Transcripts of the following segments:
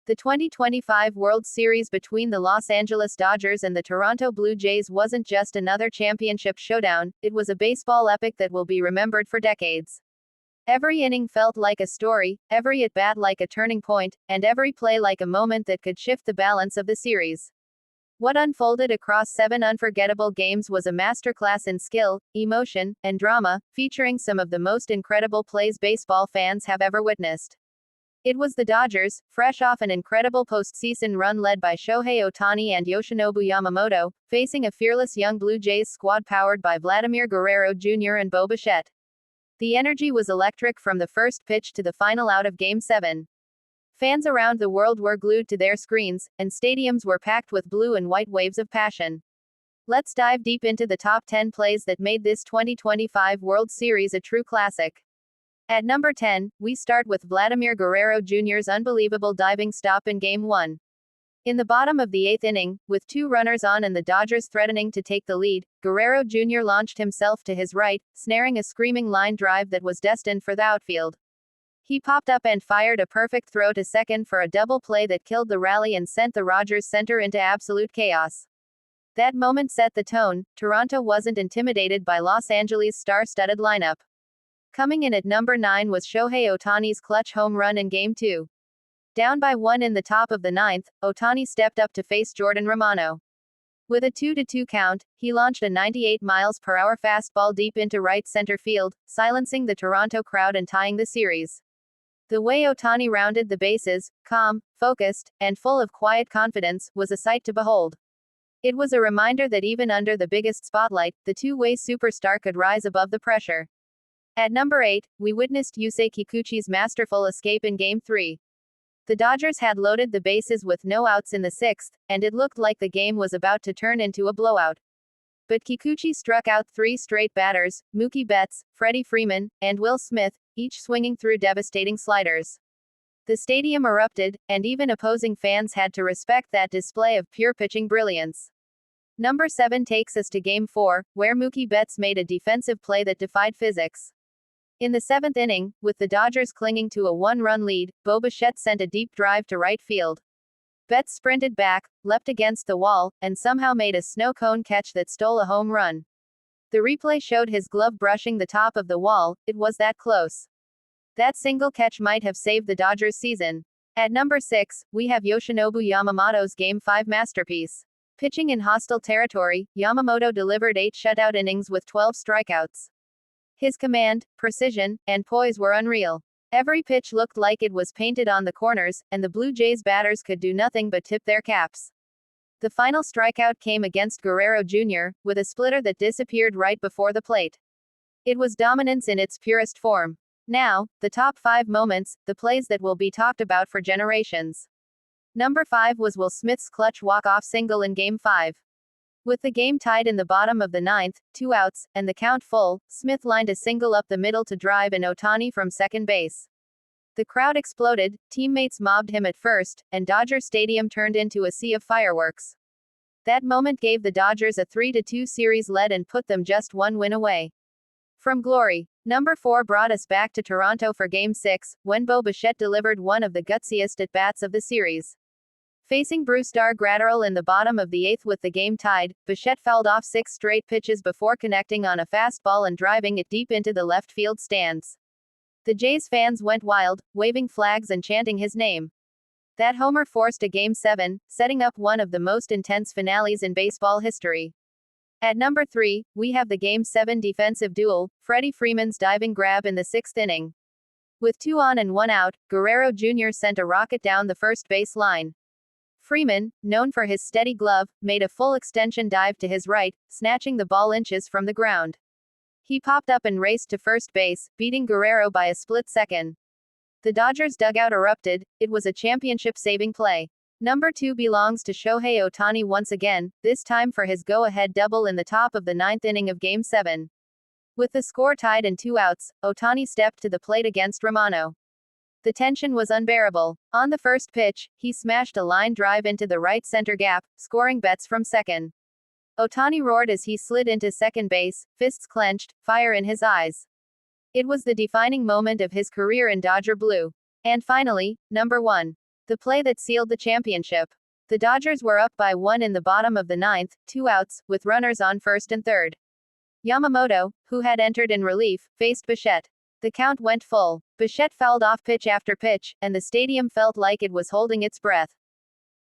The 2025 World Series between the Los Angeles Dodgers and the Toronto Blue Jays wasn't just another championship showdown, it was a baseball epic that will be remembered for decades. Every inning felt like a story, every at-bat like a turning point, and every play like a moment that could shift the balance of the series. What unfolded across 7 unforgettable games was a masterclass in skill, emotion, and drama, featuring some of the most incredible plays baseball fans have ever witnessed. It was the Dodgers, fresh off an incredible postseason run led by Shohei Ohtani and Yoshinobu Yamamoto, facing a fearless young Blue Jays squad powered by Vladimir Guerrero Jr. and Bo Bichette. The energy was electric from the first pitch to the final out of Game 7. Fans around the world were glued to their screens, and stadiums were packed with blue and white waves of passion. Let's dive deep into the top 10 plays that made this 2025 World Series a true classic. At number 10, we start with Vladimir Guerrero Jr.'s unbelievable diving stop in Game 1. In the bottom of the 8th inning, with 2 runners on and the Dodgers threatening to take the lead, Guerrero Jr. launched himself to his right, snaring a screaming line drive that was destined for the outfield. He popped up and fired a perfect throw to second for a double play that killed the rally and sent the Rogers center into absolute chaos. That moment set the tone. Toronto wasn't intimidated by Los Angeles' star-studded lineup. Coming in at number 9 was Shohei Ohtani's clutch home run in Game 2. Down by 1 in the top of the 9th, Ohtani stepped up to face Jordan Romano. With a 2-2 count, he launched a 98 miles per hour fastball deep into right center field, silencing the Toronto crowd and tying the series. The way Ohtani rounded the bases, calm, focused, and full of quiet confidence, was a sight to behold. It was a reminder that even under the biggest spotlight, the two-way superstar could rise above the pressure. At number 8, we witnessed Yusei Kikuchi's masterful escape in Game 3. The Dodgers had loaded the bases with no outs in the 6th, and it looked like the game was about to turn into a blowout. But Kikuchi struck out 3 straight batters, Mookie Betts, Freddie Freeman, and Will Smith, each swinging through devastating sliders. The stadium erupted, and even opposing fans had to respect that display of pure pitching brilliance. Number 7 takes us to Game 4, where Mookie Betts made a defensive play that defied physics. In the 7th inning, with the Dodgers clinging to a 1-run lead, Bo Bichette sent a deep drive to right field. Betts sprinted back, leapt against the wall, and somehow made a snow cone catch that stole a home run. The replay showed his glove brushing the top of the wall. It was that close. That single catch might have saved the Dodgers' season. At number 6, we have Yoshinobu Yamamoto's Game 5 masterpiece. Pitching in hostile territory, Yamamoto delivered 8 shutout innings with 12 strikeouts. His command, precision, and poise were unreal. Every pitch looked like it was painted on the corners, and the Blue Jays batters could do nothing but tip their caps. The final strikeout came against Guerrero Jr., with a splitter that disappeared right before the plate. It was dominance in its purest form. Now, the top 5 moments, the plays that will be talked about for generations. Number 5 was Will Smith's clutch walk-off single in Game 5. With the game tied in the bottom of the 9th, 2 outs, and the count full, Smith lined a single up the middle to drive in Ohtani from second base. The crowd exploded, teammates mobbed him at first, and Dodger Stadium turned into a sea of fireworks. That moment gave the Dodgers a 3-2 series lead and put them just 1 win away from glory. Number 4 brought us back to Toronto for Game 6, when Bo Bichette delivered one of the gutsiest at-bats of the series. Facing Brusdar Graterol in the bottom of the 8th with the game tied, Bichette fouled off 6 straight pitches before connecting on a fastball and driving it deep into the left field stands. The Jays fans went wild, waving flags and chanting his name. That homer forced a Game 7, setting up one of the most intense finales in baseball history. At number 3, we have the Game 7 defensive duel, Freddie Freeman's diving grab in the 6th inning. With 2 on and 1 out, Guerrero Jr. sent a rocket down the first base line. Freeman, known for his steady glove, made a full extension dive to his right, snatching the ball inches from the ground. He popped up and raced to first base, beating Guerrero by a split second. The Dodgers dugout erupted. It was a championship-saving play. Number 2 belongs to Shohei Ohtani once again, this time for his go-ahead double in the top of the 9th inning of Game 7. With the score tied and 2 outs, Ohtani stepped to the plate against Romano. The tension was unbearable. On the first pitch, he smashed a line drive into the right center gap, scoring Betts from second. Ohtani roared as he slid into second base, fists clenched, fire in his eyes. It was the defining moment of his career in Dodger blue. And finally, number 1. the play that sealed the championship. The Dodgers were up by 1 in the bottom of the ninth, 2 outs, with runners on first and third. Yamamoto, who had entered in relief, faced Bichette. The count went full. Bichette fouled off pitch after pitch, and the stadium felt like it was holding its breath.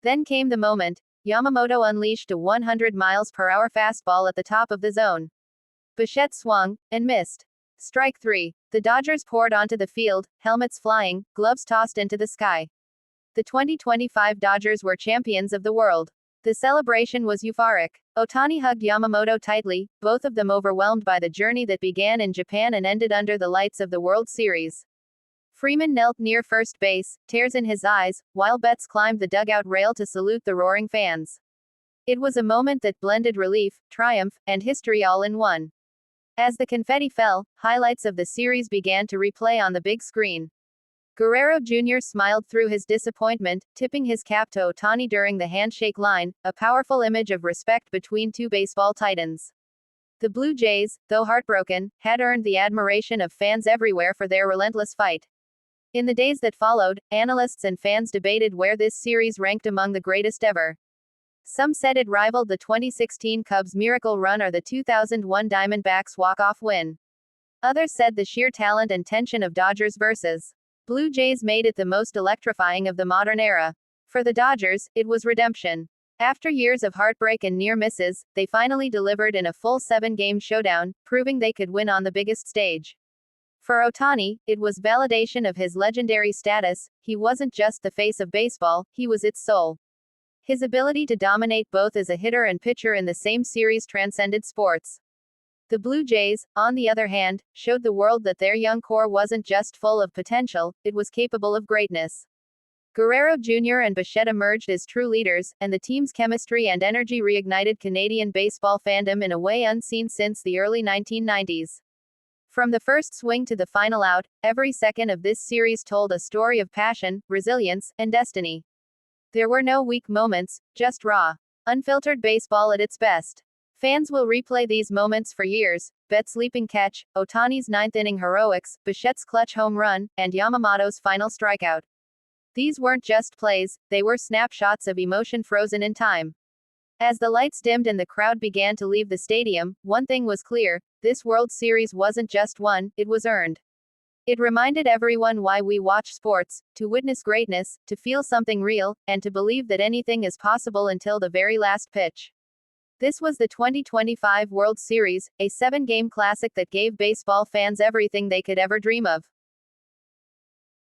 Then came the moment. Yamamoto unleashed a 100 miles per hour fastball at the top of the zone. Bichette swung, and missed. Strike 3. The Dodgers poured onto the field, helmets flying, gloves tossed into the sky. The 2025 Dodgers were champions of the world. The celebration was euphoric. Ohtani hugged Yamamoto tightly, both of them overwhelmed by the journey that began in Japan and ended under the lights of the World Series. Freeman knelt near first base, tears in his eyes, while Betts climbed the dugout rail to salute the roaring fans. It was a moment that blended relief, triumph, and history all in one. As the confetti fell, highlights of the series began to replay on the big screen. Guerrero Jr. smiled through his disappointment, tipping his cap to Ohtani during the handshake line, a powerful image of respect between two baseball titans. The Blue Jays, though heartbroken, had earned the admiration of fans everywhere for their relentless fight. In the days that followed, analysts and fans debated where this series ranked among the greatest ever. Some said it rivaled the 2016 Cubs' miracle run or the 2001 Diamondbacks' walk-off win. Others said the sheer talent and tension of Dodgers versus Blue Jays made it the most electrifying of the modern era. For the Dodgers, it was redemption. After years of heartbreak and near misses, they finally delivered in a full 7-game showdown, proving they could win on the biggest stage. For Ohtani, it was validation of his legendary status. He wasn't just the face of baseball, he was its soul. His ability to dominate both as a hitter and pitcher in the same series transcended sports. The Blue Jays, on the other hand, showed the world that their young core wasn't just full of potential, it was capable of greatness. Guerrero Jr. and Bichette emerged as true leaders, and the team's chemistry and energy reignited Canadian baseball fandom in a way unseen since the early 1990s. From the first swing to the final out, every second of this series told a story of passion, resilience, and destiny. There were no weak moments, just raw, unfiltered baseball at its best. Fans will replay these moments for years: Betts' leaping catch, Ohtani's ninth-inning heroics, Bichette's clutch home run, and Yamamoto's final strikeout. These weren't just plays, they were snapshots of emotion frozen in time. As the lights dimmed and the crowd began to leave the stadium, one thing was clear: this World Series wasn't just won, it was earned. It reminded everyone why we watch sports: to witness greatness, to feel something real, and to believe that anything is possible until the very last pitch. This was the 2025 World Series, a 7-game classic that gave baseball fans everything they could ever dream of.